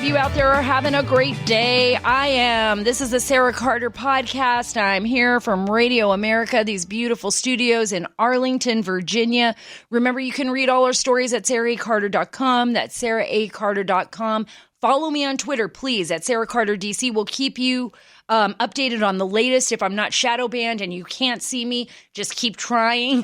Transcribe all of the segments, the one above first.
of you out there are having a great day. I am. This is the Sara Carter podcast. I'm here from Radio America, these beautiful studios in Arlington, Virginia. Remember, you can read all our stories at saracarter.com. That's saracarter.com. Follow me on Twitter, please, at Sara Carter DC. We'll keep you updated on the latest. If I'm not shadow banned and you can't see me, just keep trying.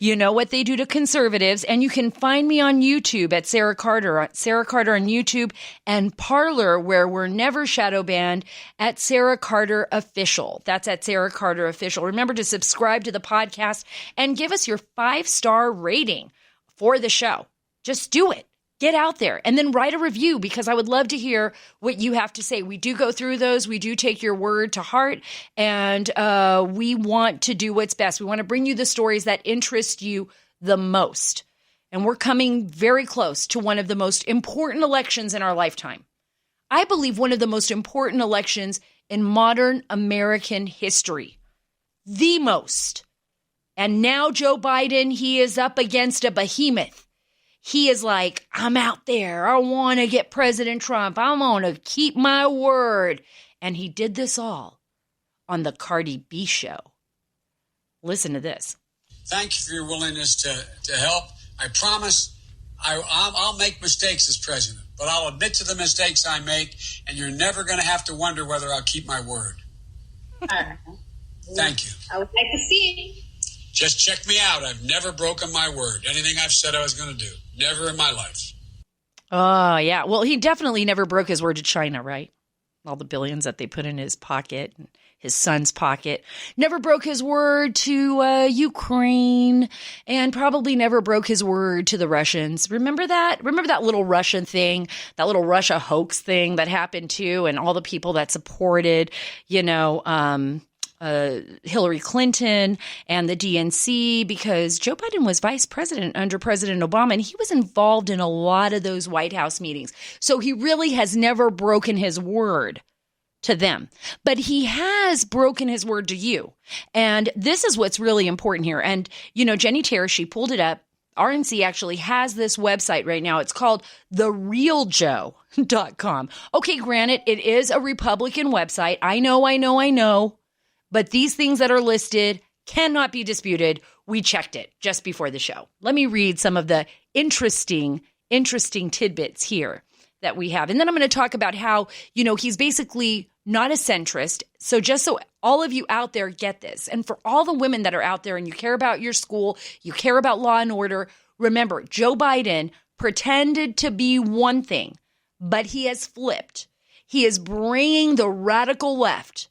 You know what they do to conservatives. And you can find me on YouTube at Sara Carter on YouTube, and Parler, where we're never shadow banned, at Sara Carter Official. That's at Sara Carter Official. Remember to subscribe to the podcast and give us your 5-star rating for the show. Just do it. Get out there and then write a review, because I would love to hear what you have to say. We do go through those. We do take your word to heart, and we want to do what's best. We want to bring you the stories that interest you the most. And we're coming very close to one of the most important elections in our lifetime. I believe one of the most important elections in modern American history. The most. And now Joe Biden, he is up against a behemoth. He is like, I'm out there. I want to get President Trump. I'm going to keep my word. And he did this all on the Cardi B show. Listen to this. Thank you for your willingness to help. I promise I'll make mistakes as president, but I'll admit to the mistakes I make, and you're never going to have to wonder whether I'll keep my word. Thank you. I would like to see. Just check me out. I've never broken my word. Anything I've said I was going to do. Never in my life. Oh, yeah. Well, he definitely never broke his word to China, right? All the billions that they put in his pocket, his son's pocket. Never broke his word to Ukraine, and probably never broke his word to the Russians. Remember that? Remember that little Russian thing, that little Russia hoax thing that happened too, and all the people that supported, Hillary Clinton and the DNC, because Joe Biden was vice president under President Obama, and he was involved in a lot of those White House meetings. So he really has never broken his word to them, but he has broken his word to you. And this is what's really important here. And, Jenny Terra, she pulled it up. RNC actually has this website right now. It's called therealjoe.com. Okay, granted, it is a Republican website. I know. But these things that are listed cannot be disputed. We checked it just before the show. Let me read some of the interesting tidbits here that we have. And then I'm going to talk about how, he's basically not a centrist. So just so all of you out there get this, and for all the women that are out there and you care about your school, you care about law and order, remember, Joe Biden pretended to be one thing, but he has flipped. He is bringing the radical left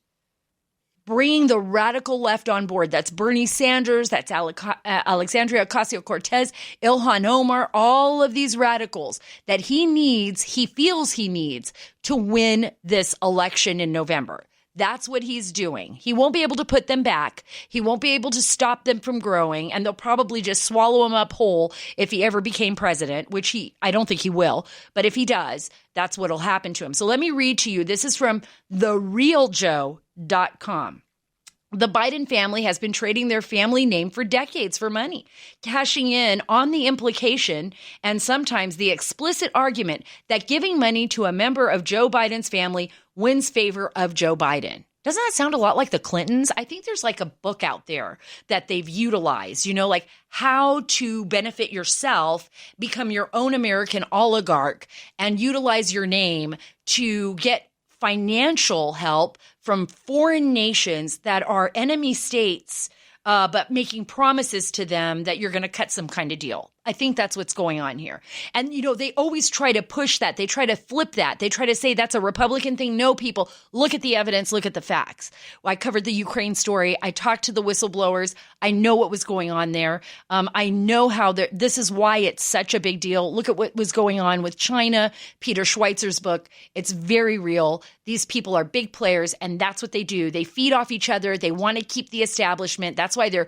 on board. That's Bernie Sanders, that's Alexandria Ocasio-Cortez, Ilhan Omar, all of these radicals that he feels he needs to win this election in November. That's what he's doing. He won't be able to put them back. He won't be able to stop them from growing, and they'll probably just swallow him up whole if he ever became president, which I don't think he will. But if he does, that's what'll happen to him. So let me read to you. This is from therealjoe.com. The Biden family has been trading their family name for decades for money, cashing in on the implication and sometimes the explicit argument that giving money to a member of Joe Biden's family wins favor of Joe Biden. Doesn't that sound a lot like the Clintons? I think there's like a book out there that they've utilized, like how to benefit yourself, become your own American oligarch, and utilize your name to get financial help from foreign nations that are enemy states, but making promises to them that you're going to cut some kind of deal. I think that's what's going on here. And, they always try to push that. They try to flip that. They try to say that's a Republican thing. No, people, look at the evidence. Look at the facts. Well, I covered the Ukraine story. I talked to the whistleblowers. I know what was going on there. I know how this is why it's such a big deal. Look at what was going on with China, Peter Schweizer's book. It's very real. These people are big players, and that's what they do. They feed off each other. They want to keep the establishment. That's why they're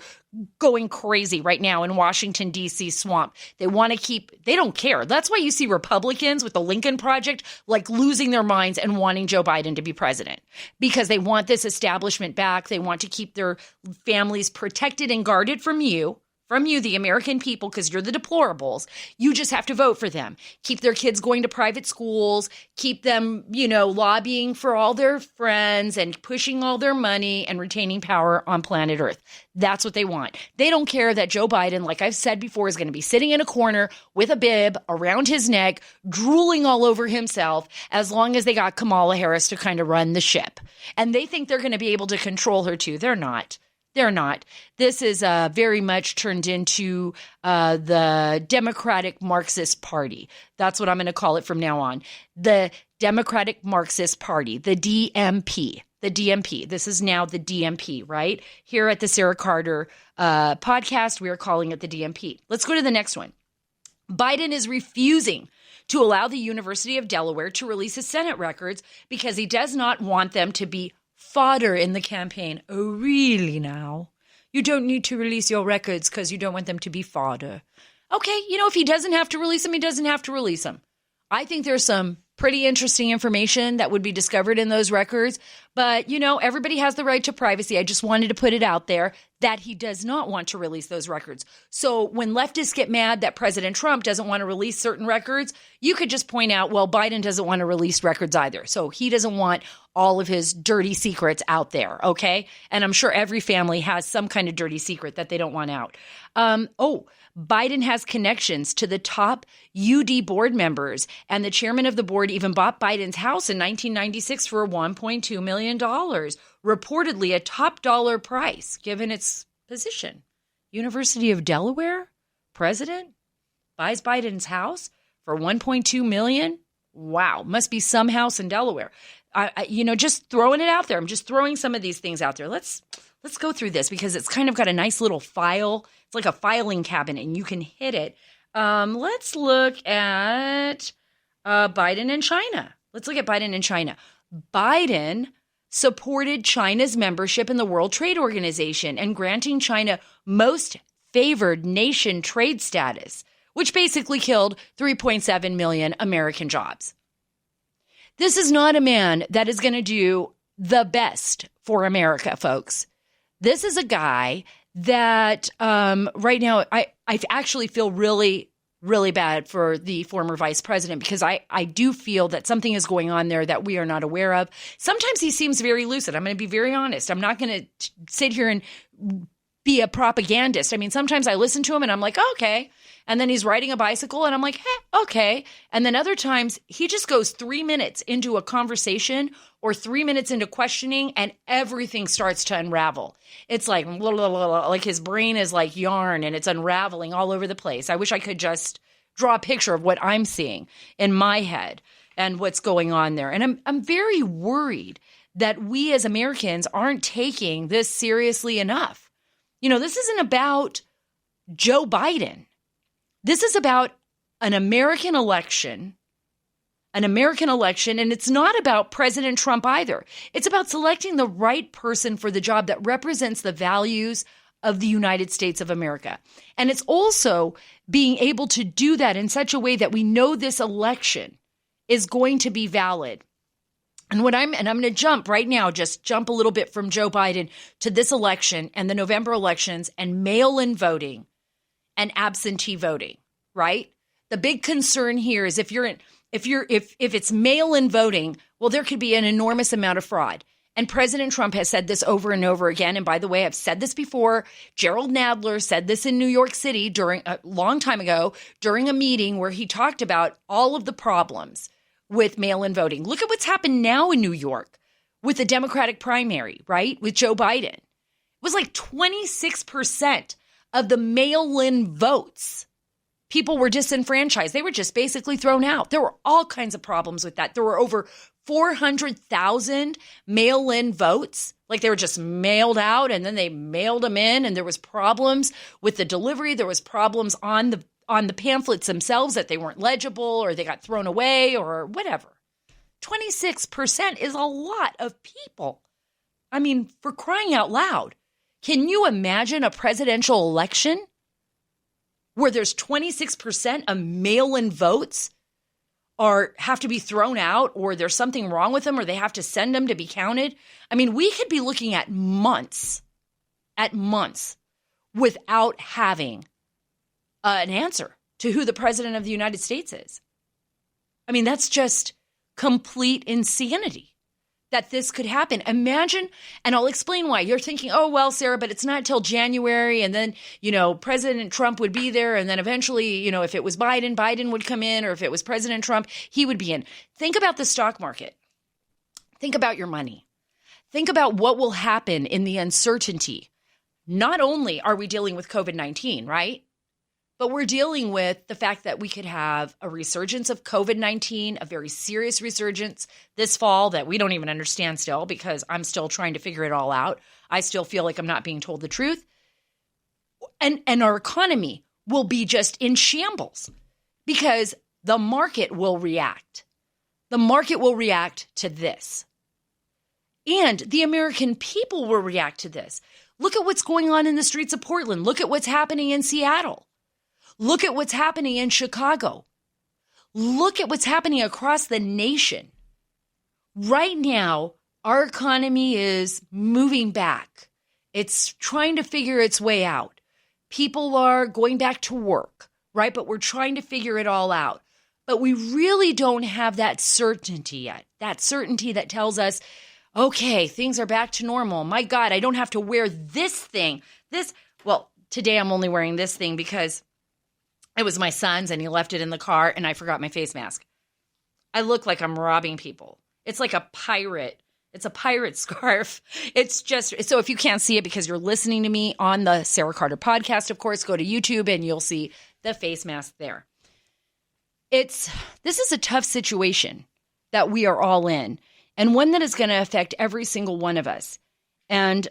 going crazy right now in Washington, D.C. swamp. They don't care. That's why you see Republicans with the Lincoln Project like losing their minds and wanting Joe Biden to be president, because they want this establishment back. They want to keep their families protected and guarded from you, from you, the American people, because you're the deplorables. You just have to vote for them. Keep their kids going to private schools, keep them, lobbying for all their friends and pushing all their money and retaining power on planet Earth. That's what they want. They don't care that Joe Biden, like I've said before, is going to be sitting in a corner with a bib around his neck, drooling all over himself, as long as they got Kamala Harris to kind of run the ship. And they think they're going to be able to control her too. They're not. They're not. This is very much turned into the Democratic Marxist Party. That's what I'm going to call it from now on. The Democratic Marxist Party, the DMP. The DMP. This is now the DMP, right? Here at the Sara Carter podcast, we are calling it the DMP. Let's go to the next one. Biden is refusing to allow the University of Delaware to release his Senate records because he does not want them to be fodder in the campaign. Oh, really now? You don't need to release your records because you don't want them to be fodder. Okay, if he doesn't have to release them, he doesn't have to release them. I think there's some pretty interesting information that would be discovered in those records. But, everybody has the right to privacy. I just wanted to put it out there that he does not want to release those records. So when leftists get mad that President Trump doesn't want to release certain records, you could just point out, well, Biden doesn't want to release records either. So he doesn't want all of his dirty secrets out there, okay? And I'm sure every family has some kind of dirty secret that they don't want out. Biden has connections to the top UD board members, and the chairman of the board even bought Biden's house in 1996 for $1.2 million, reportedly a top dollar price given its position. University of Delaware president buys Biden's house for $1.2 million. Wow, must be some house in Delaware. Just throwing it out there. I'm just throwing some of these things out there. Let's go through this because it's kind of got a nice little file. It's like a filing cabinet, and you can hit it. Let's look at Biden and China. Let's look at Biden and China. Biden supported China's membership in the World Trade Organization and granting China most favored nation trade status, which basically killed 3.7 million American jobs. This is not a man that is going to do the best for America, folks. This is a guy that right now I actually feel really, really bad for the former vice president because I do feel that something is going on there that we are not aware of. Sometimes he seems very lucid. I'm going to be very honest. I'm not going to sit here and be a propagandist. I mean, sometimes I listen to him and I'm like, oh, okay. And then he's riding a bicycle and I'm like, okay. And then other times he just goes 3 minutes into a conversation or 3 minutes into questioning and everything starts to unravel. It's like, blah, blah, blah, blah, like his brain is like yarn and it's unraveling all over the place. I wish I could just draw a picture of what I'm seeing in my head and what's going on there. And I'm very worried that we as Americans aren't taking this seriously enough. This isn't about Joe Biden. This is about an American election, and it's not about President Trump either. It's about selecting the right person for the job that represents the values of the United States of America. And it's also being able to do that in such a way that we know this election is going to be valid. And I'm going to jump right now, just jump a little bit from Joe Biden to this election and the November elections and mail-in voting and absentee voting, right? The big concern here is if it's mail-in voting, well, there could be an enormous amount of fraud. And President Trump has said this over and over again. And by the way, I've said this before. Gerald Nadler said this in New York City during a long time ago during a meeting where he talked about all of the problems with mail-in voting. Look at what's happened now in New York with the Democratic primary, right? With Joe Biden. It was like 26% of the mail-in votes. People were disenfranchised. They were just basically thrown out. There were all kinds of problems with that. There were over 400,000 mail-in votes. Like they were just mailed out and then they mailed them in and there was problems with the delivery. There was problems on the pamphlets themselves that they weren't legible or they got thrown away or whatever. 26% is a lot of people. I mean, for crying out loud, can you imagine a presidential election where there's 26% of mail-in votes or have to be thrown out or there's something wrong with them or they have to send them to be counted? I mean, we could be looking at months without having an answer to who the president of the United States is. I mean, that's just complete insanity that this could happen. Imagine, and I'll explain why. You're thinking, oh, well, Sarah, but it's not till January. And then, President Trump would be there. And then eventually, if it was Biden, Biden would come in. Or if it was President Trump, he would be in. Think about the stock market. Think about your money. Think about what will happen in the uncertainty. Not only are we dealing with COVID-19, right? But we're dealing with the fact that we could have a resurgence of COVID-19, a very serious resurgence this fall that we don't even understand still because I'm still trying to figure it all out. I still feel like I'm not being told the truth. And our economy will be just in shambles because the market will react. The market will react to this. And the American people will react to this. Look at what's going on in the streets of Portland. Look at what's happening in Seattle. Look at what's happening in Chicago. Look at what's happening across the nation. Right now, our economy is moving back. It's trying to figure its way out. People are going back to work, right? But we're trying to figure it all out. But we really don't have that certainty yet. That certainty that tells us, okay, things are back to normal. My God, I don't have to wear this thing. Today I'm only wearing this thing because it was my son's and he left it in the car and I forgot my face mask. I look like I'm robbing people. It's like a pirate. It's a pirate scarf. It's just, so if you can't see it because you're listening to me on the Sarah Carter podcast, of course, go to YouTube and you'll see the face mask there. This is a tough situation that we are all in and one that is going to affect every single one of us. And,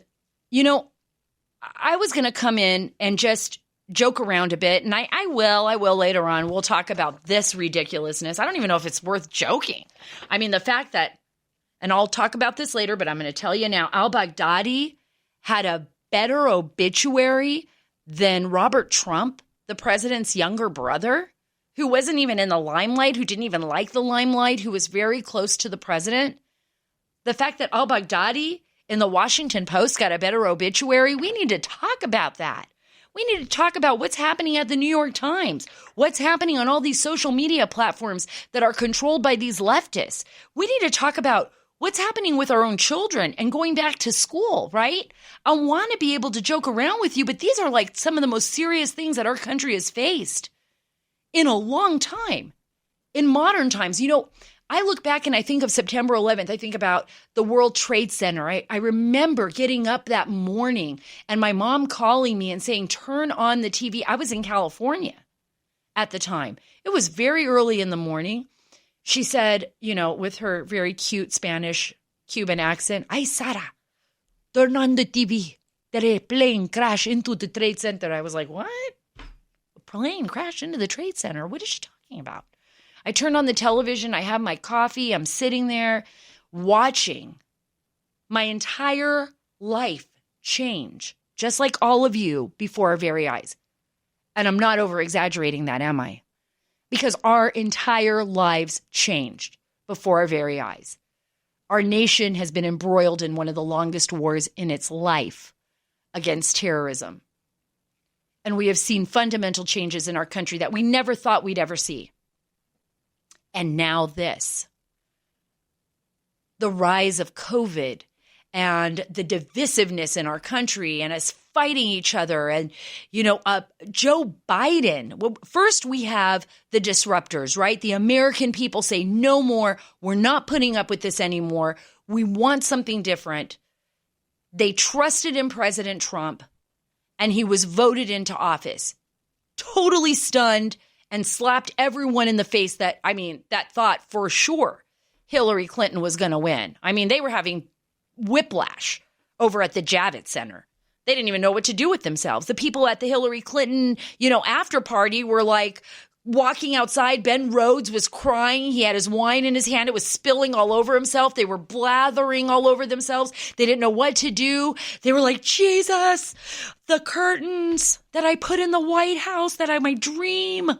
I was going to come in and just joke around a bit, and I will later on. We'll talk about this ridiculousness. I don't even know if it's worth joking. I mean, the fact that, and I'll talk about this later, but I'm going to tell you now, al-Baghdadi had a better obituary than Robert Trump, the president's younger brother, who wasn't even in the limelight, who didn't even like the limelight, who was very close to the president. The fact that al-Baghdadi in the Washington Post got a better obituary, we need to talk about that. We need to talk about what's happening at the New York Times, what's happening on all these social media platforms that are controlled by these leftists. We need to talk about what's happening with our own children and going back to school, right? I want to be able to joke around with you, but these are like some of the most serious things that our country has faced in a long time, in modern times. I look back and I think of September 11th. I think about the World Trade Center. I remember getting up that morning and my mom calling me and saying, turn on the TV. I was in California at the time. It was very early in the morning. She said, with her very cute Spanish Cuban accent, "Ay, Sara, turn on the TV. That a plane crashed into the Trade Center." I was like, what? A plane crashed into the Trade Center? What is she talking about? I turned on the television. I have my coffee. I'm sitting there watching my entire life change, just like all of you, before our very eyes. And I'm not over-exaggerating that, am I? Because our entire lives changed before our very eyes. Our nation has been embroiled in one of the longest wars in its life against terrorism. And we have seen fundamental changes in our country that we never thought we'd ever see. And now this, the rise of COVID and the divisiveness in our country and us fighting each other and, Joe Biden. Well, first we have the disruptors, right? The American people say no more. We're not putting up with this anymore. We want something different. They trusted in President Trump and he was voted into office. Totally stunned. And slapped everyone in the face that thought for sure Hillary Clinton was going to win. They were having whiplash over at the Javits Center. They didn't even know what to do with themselves. The people at the Hillary Clinton, after party were like walking outside. Ben Rhodes was crying. He had his wine in his hand. It was spilling all over himself. They were blathering all over themselves. They didn't know what to do. They were like, Jesus, the curtains that I put in the White House, my dream.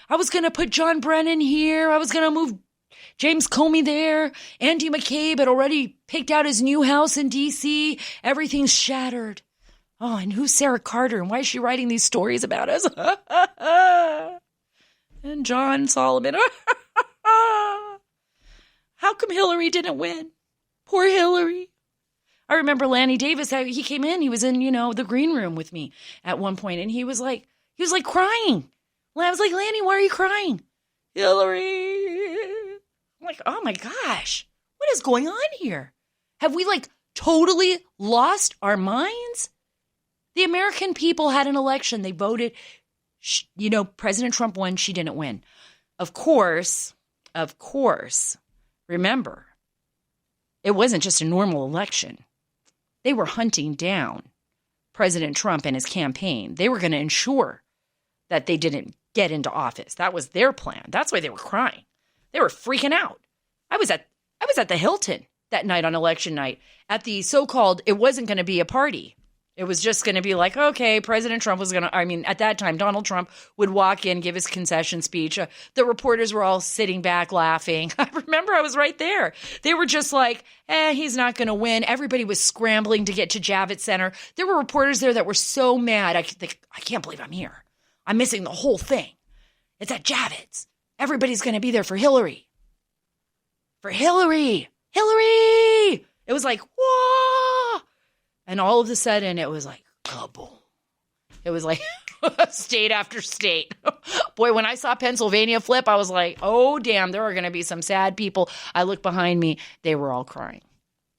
I was going to put John Brennan here. I was going to move James Comey there. Andy McCabe had already picked out his new house in D.C. Everything's shattered. Oh, and who's Sarah Carter? And why is she writing these stories about us? And John Solomon. How come Hillary didn't win? Poor Hillary. I remember Lanny Davis, he came in, he was in, the green room with me at one point, and he was like crying. I was like, Lanny, why are you crying? Hillary. I'm like, oh my gosh, what is going on here? Have we totally lost our minds? The American people had an election. They voted, President Trump won, she didn't win. Of course, remember, it wasn't just a normal election. They were hunting down President Trump and his campaign. They were going to ensure that they didn't get into office. That was their plan. That's why they were crying. They were freaking out. I was at the Hilton that night on election night at the so-called, it wasn't going to be a party. It was just going to be like, okay, President Trump was going to, at that time, Donald Trump would walk in, give his concession speech. The reporters were all sitting back laughing. I remember I was right there. They were just like, he's not going to win. Everybody was scrambling to get to Javits Center. There were reporters there that were so mad. I can't believe I'm here. I'm missing the whole thing. It's at Javits. Everybody's going to be there for Hillary. For Hillary. Hillary! It was like, whoa! And all of a sudden, it was like, kaboom. It was like state after state. Boy, when I saw Pennsylvania flip, I was like, oh, damn, there are going to be some sad people. I looked behind me. They were all crying.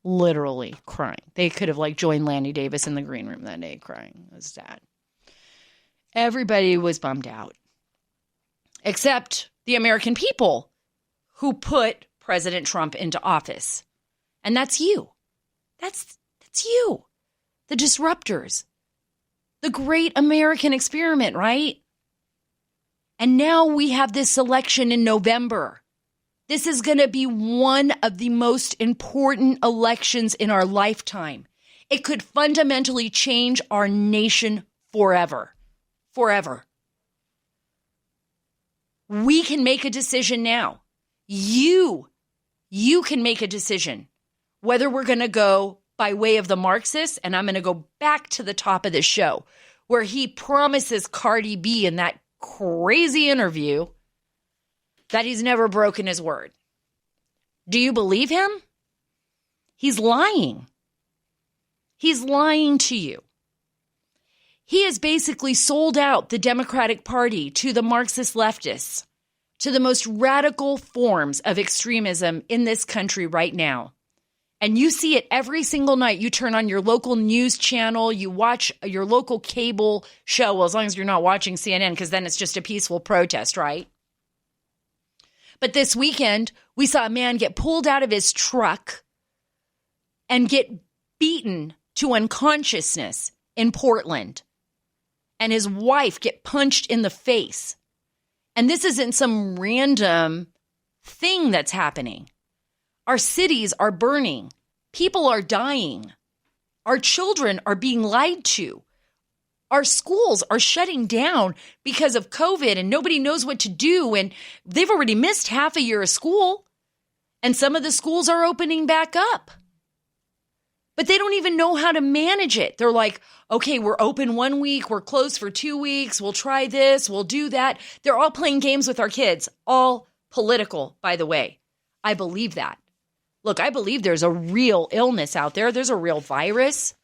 Literally crying. They could have joined Lanny Davis in the green room that day crying. It was sad. Everybody was bummed out. Except the American people who put President Trump into office. And that's you. That's you. The disruptors. The great American experiment, right? And now we have this election in November. This is going to be one of the most important elections in our lifetime. It could fundamentally change our nation forever. Forever. We can make a decision now. You can make a decision whether we're going to go by way of the Marxists, and I'm going to go back to the top of the show where he promises Cardi B in that crazy interview that he's never broken his word. Do you believe him? He's lying. He's lying to you. He has basically sold out the Democratic Party to the Marxist leftists, to the most radical forms of extremism in this country right now. And you see it every single night. You turn on your local news channel, you watch your local cable show, well, as long as you're not watching CNN, because then it's just a peaceful protest, right? But this weekend, we saw a man get pulled out of his truck and get beaten to unconsciousness in Portland, and his wife get punched in the face. And this isn't some random thing that's happening. Our cities are burning. People are dying. Our children are being lied to. Our schools are shutting down because of COVID and nobody knows what to do. And they've already missed half a year of school. And some of the schools are opening back up. But they don't even know how to manage it. They're like, okay, we're open 1 week. We're closed for 2 weeks. We'll try this. We'll do that. They're all playing games with our kids. All political, by the way. I believe that. Look, I believe there's a real illness out there. There's a real virus.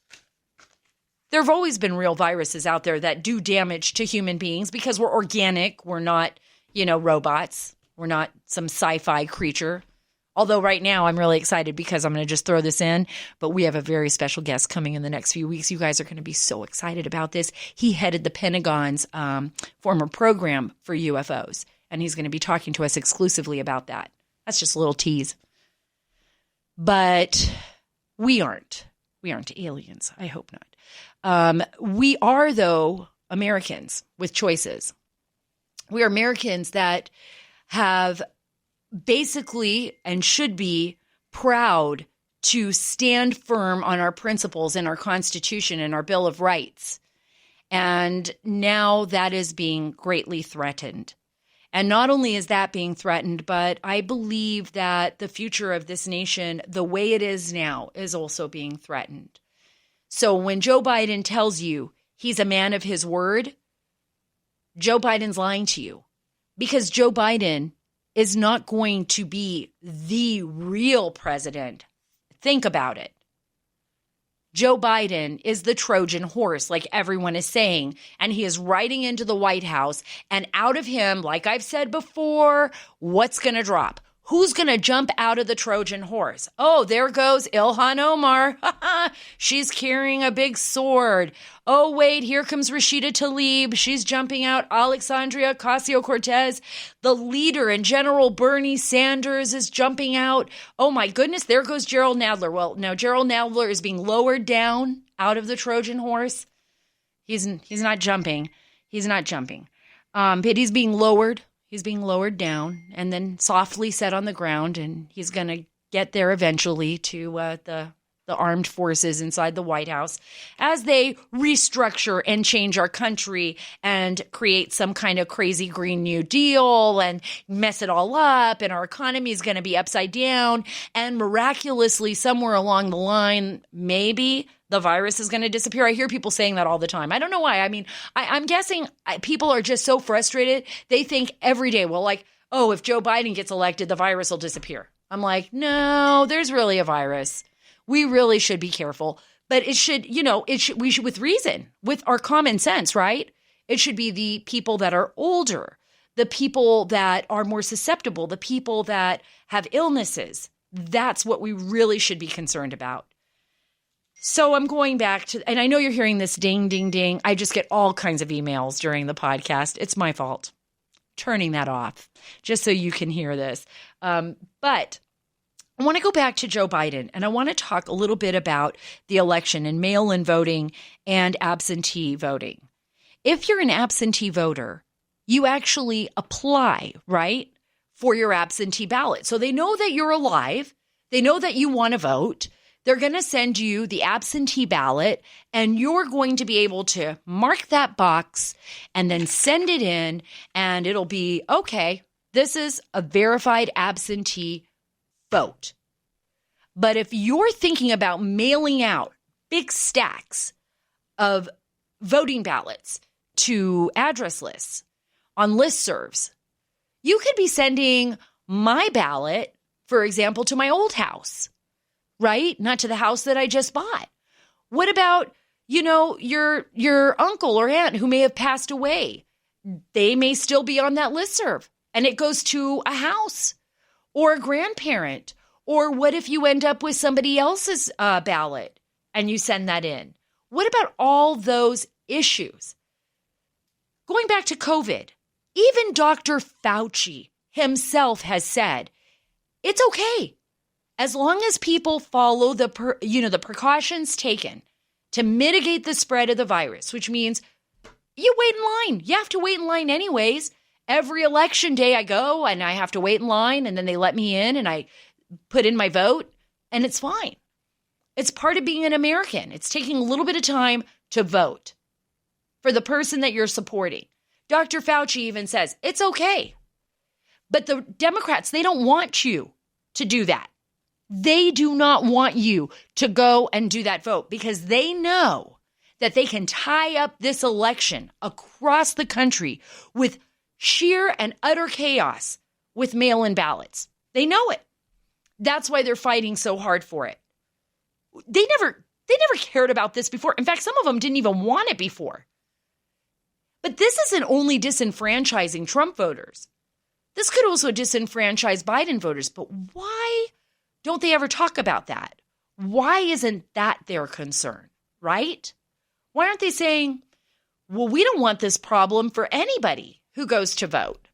There have always been real viruses out there that do damage to human beings because we're organic. We're not, robots. We're not some sci-fi creature. Although right now I'm really excited because I'm going to just throw this in, but we have a very special guest coming in the next few weeks. You guys are going to be so excited about this. He headed the Pentagon's former program for UFOs, and he's going to be talking to us exclusively about that. That's just a little tease. But we aren't. We aren't aliens. I hope not. We are, though, Americans with choices. We are Americans that have basically and should be proud to stand firm on our principles and our Constitution and our Bill of Rights. And now that is being greatly threatened. And not only is that being threatened, but I believe that the future of this nation, the way it is now, is also being threatened. So when Joe Biden tells you he's a man of his word, Joe Biden's lying to you, because Joe Biden is not going to be the real president. Think about it. Joe Biden is the Trojan horse, like everyone is saying, and he is riding into the White House, and out of him, like I've said before, what's going to drop? Who's going to jump out of the Trojan horse? Oh, there goes Ilhan Omar. She's carrying a big sword. Oh, wait, here comes Rashida Tlaib. She's jumping out. Alexandria Ocasio-Cortez, the leader, and General Bernie Sanders is jumping out. Oh, my goodness, there goes Gerald Nadler. Well, no, Gerald Nadler is being lowered down out of the Trojan horse. He's not jumping. He's not jumping. But he's being lowered. He's being lowered down and then softly set on the ground, and he's going to get there eventually to the armed forces inside the White House as they restructure and change our country and create some kind of crazy Green New Deal and mess it all up, and our economy is going to be upside down, and miraculously somewhere along the line, maybe the virus is going to disappear. I hear people saying that all the time. I don't know why. I mean, I'm guessing people are just so frustrated. They think every day, well, like, oh, if Joe Biden gets elected, the virus will disappear. I'm like, no, there's really a virus. We really should be careful. But it should, we should, with reason, with our common sense, right? It should be the people that are older, the people that are more susceptible, the people that have illnesses. That's what we really should be concerned about. So I'm going back to, and I know you're hearing this ding, ding, ding. I just get all kinds of emails during the podcast. It's my fault. Turning that off just so you can hear this. But I want to go back to Joe Biden, and I want to talk a little bit about the election and mail-in voting and absentee voting. If you're an absentee voter, you actually apply, right, for your absentee ballot. So they know that you're alive. They know that you want to vote. They're going to send you the absentee ballot, and you're going to be able to mark that box and then send it in, and it'll be, okay, this is a verified absentee vote. But if you're thinking about mailing out big stacks of voting ballots to address lists on listservs, you could be sending my ballot, for example, to my old house. Right? Not to the house that I just bought. What about, your uncle or aunt who may have passed away? They may still be on that listserv, and it goes to a house or a grandparent. Or what if you end up with somebody else's ballot and you send that in? What about all those issues? Going back to COVID, even Dr. Fauci himself has said, it's okay. As long as people follow the precautions taken to mitigate the spread of the virus, which means you wait in line. You have to wait in line anyways. Every election day I go and I have to wait in line, and then they let me in and I put in my vote, and it's fine. It's part of being an American. It's taking a little bit of time to vote for the person that you're supporting. Dr. Fauci even says it's okay. But the Democrats, they don't want you to do that. They do not want you to go and do that vote because they know that they can tie up this election across the country with sheer and utter chaos with mail-in ballots. They know it. That's why they're fighting so hard for it. They never cared about this before. In fact, some of them didn't even want it before. But this isn't only disenfranchising Trump voters. This could also disenfranchise Biden voters. But why don't they ever talk about that? Why isn't that their concern, right? Why aren't they saying, well, we don't want this problem for anybody who goes to vote.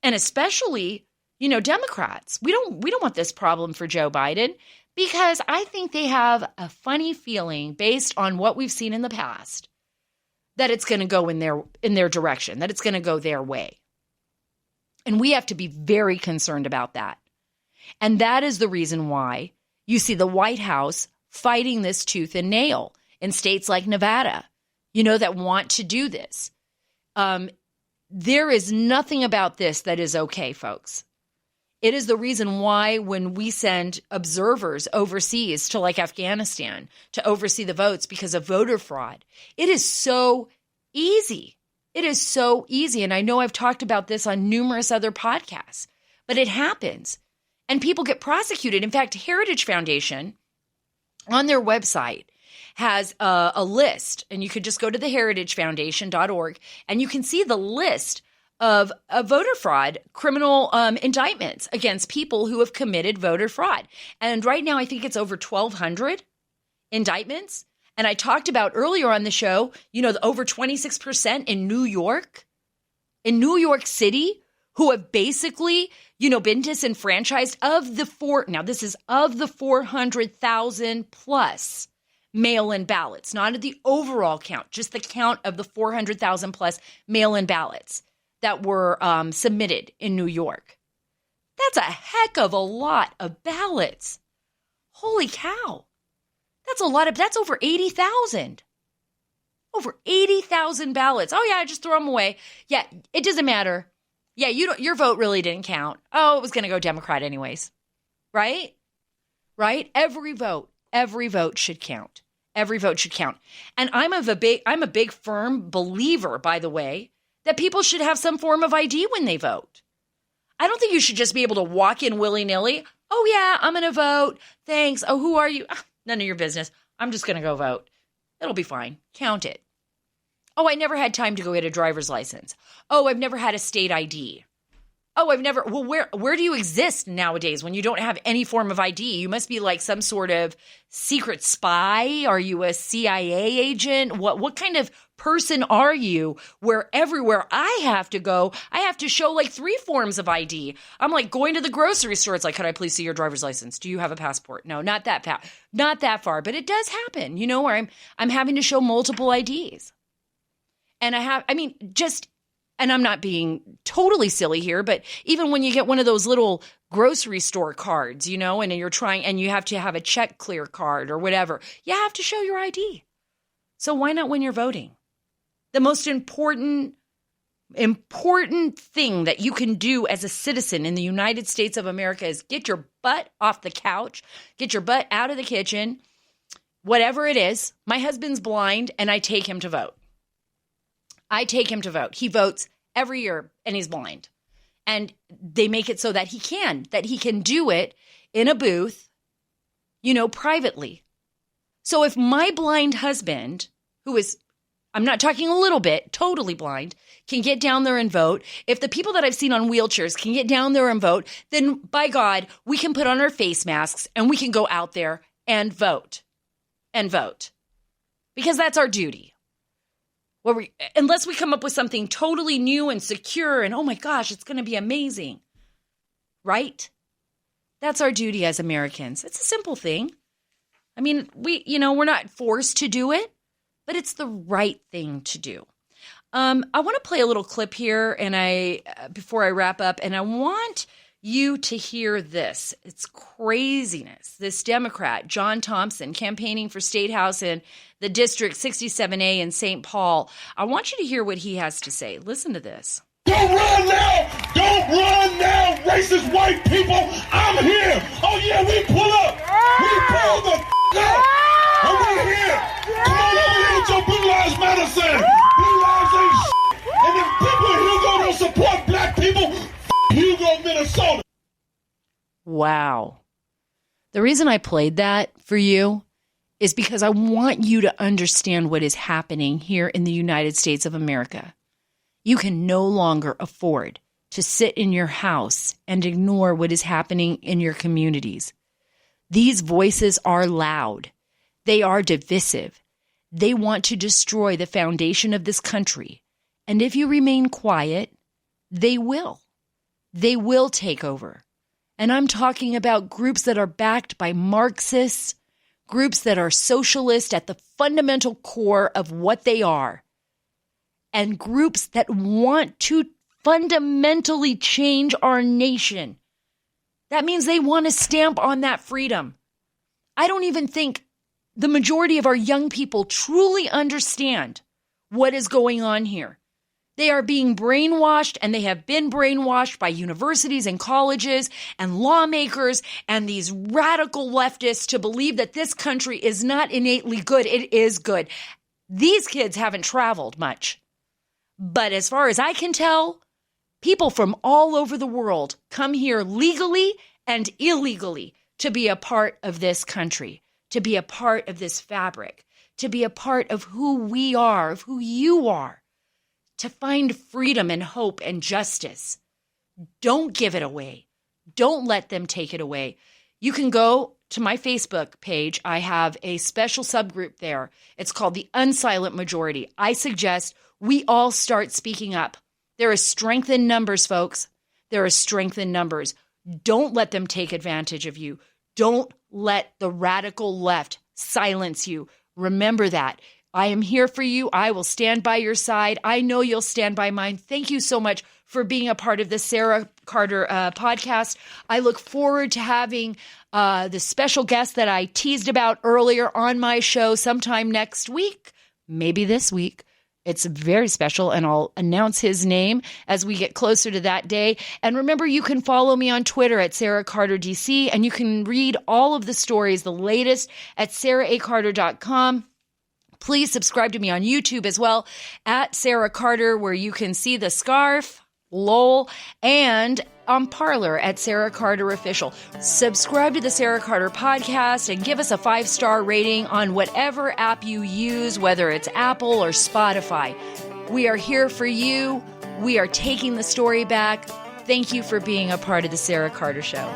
And especially, Democrats. We don't want this problem for Joe Biden because I think they have a funny feeling based on what we've seen in the past that it's going to go in their direction, that it's going to go their way. And we have to be very concerned about that. And that is the reason why you see the White House fighting this tooth and nail in states like Nevada, that want to do this. There is nothing about this that is okay, folks. It is the reason why when we send observers overseas to like Afghanistan to oversee the votes because of voter fraud, it is so easy. It is so easy. And I know I've talked about this on numerous other podcasts, but it happens and people get prosecuted. In fact, Heritage Foundation on their website has a list, and you could just go to theheritagefoundation.org and you can see the list of voter fraud, criminal indictments against people who have committed voter fraud. And right now, I think it's over 1,200 indictments. And I talked about earlier on the show, the over 26% in New York City, who have basically, been disenfranchised now this is of the 400,000 plus mail-in ballots, not of the overall count, just the count of the 400,000 plus mail-in ballots that were submitted in New York. That's a heck of a lot of ballots. Holy cow. That's over 80,000. Over 80,000 ballots. Oh yeah, just throw them away. Yeah, it doesn't matter. Yeah, your vote really didn't count. Oh, it was going to go Democrat anyways. Right? Right? Every vote should count. Every vote should count. And I'm a big firm believer, by the way, that people should have some form of ID when they vote. I don't think you should just be able to walk in willy-nilly. Oh, yeah, I'm going to vote. Thanks. Oh, who are you? None of your business. I'm just going to go vote. It'll be fine. Count it. Oh, I never had time to go get a driver's license. Oh, I've never had a state ID. Oh, where do you exist nowadays when you don't have any form of ID? You must be like some sort of secret spy. Are you a CIA agent? What kind of person are you where everywhere I have to go, I have to show like 3 forms of ID? I'm like going to the grocery store. It's like, could I please see your driver's license? Do you have a passport? No, not that far, but it does happen, where I'm having to show multiple IDs. And and I'm not being totally silly here, but even when you get one of those little grocery store cards, and you're trying, and you have to have a check clear card or whatever, you have to show your ID. So why not when you're voting? The most important thing that you can do as a citizen in the United States of America is get your butt off the couch, get your butt out of the kitchen, whatever it is. My husband's blind, and I take him to vote. He votes every year and he's blind. And they make it so that he can do it in a booth, privately. So if my blind husband, who is, I'm not talking a little bit, totally blind, can get down there and vote, if the people that I've seen on wheelchairs can get down there and vote, then by God, we can put on our face masks and we can go out there and vote. Because that's our duty. Unless we come up with something totally new and secure and, oh my gosh, it's going to be amazing, right? That's our duty as Americans. It's a simple thing. I mean, we're not forced to do it, but it's the right thing to do. I want to play a little clip here before I wrap up, and I want you to hear this. It's craziness. This Democrat, John Thompson, campaigning for State House in the District 67A in St. Paul. I want you to hear what he has to say. Listen to this. Don't run now! Don't run now, racist white people! I'm here! Oh yeah, we pull up! We pull the up! And we're here! Come on over here with your Blue Lives Matter sign! Blue Lives ain't and if people in Hugo don't support black people, Hugo, Minnesota. Wow. The reason I played that for you is because I want you to understand what is happening here in the United States of America. You can no longer afford to sit in your house and ignore what is happening in your communities. These voices are loud. They are divisive. They want to destroy the foundation of this country. And if you remain quiet, they will. They will take over. And I'm talking about groups that are backed by Marxists, groups that are socialist at the fundamental core of what they are, and groups that want to fundamentally change our nation. That means they want to stamp on that freedom. I don't even think the majority of our young people truly understand what is going on here. They are being brainwashed, and they have been brainwashed by universities and colleges and lawmakers and these radical leftists to believe that this country is not innately good. It is good. These kids haven't traveled much. But as far as I can tell, people from all over the world come here legally and illegally to be a part of this country, to be a part of this fabric, to be a part of who we are, of who you are, to find freedom and hope and justice. Don't give it away. Don't let them take it away. You can go to my Facebook page. I have a special subgroup there. It's called the Unsilent Majority. I suggest we all start speaking up. There is strength in numbers, folks. There is strength in numbers. Don't let them take advantage of you. Don't let the radical left silence you. Remember that. I am here for you. I will stand by your side. I know you'll stand by mine. Thank you so much for being a part of the Sara Carter podcast. I look forward to having the special guest that I teased about earlier on my show sometime next week, maybe this week. It's very special, and I'll announce his name as we get closer to that day. And remember, you can follow me on Twitter at Sara Carter DC, and you can read all of the stories, the latest, at saracarter.com. Please subscribe to me on YouTube as well, at Sara Carter, where you can see the scarf, lol, and on Parler at Sara Carter Official. Subscribe to the Sara Carter podcast and give us a 5-star rating on whatever app you use, whether it's Apple or Spotify. We are here for you. We are taking the story back. Thank you for being a part of the Sara Carter Show.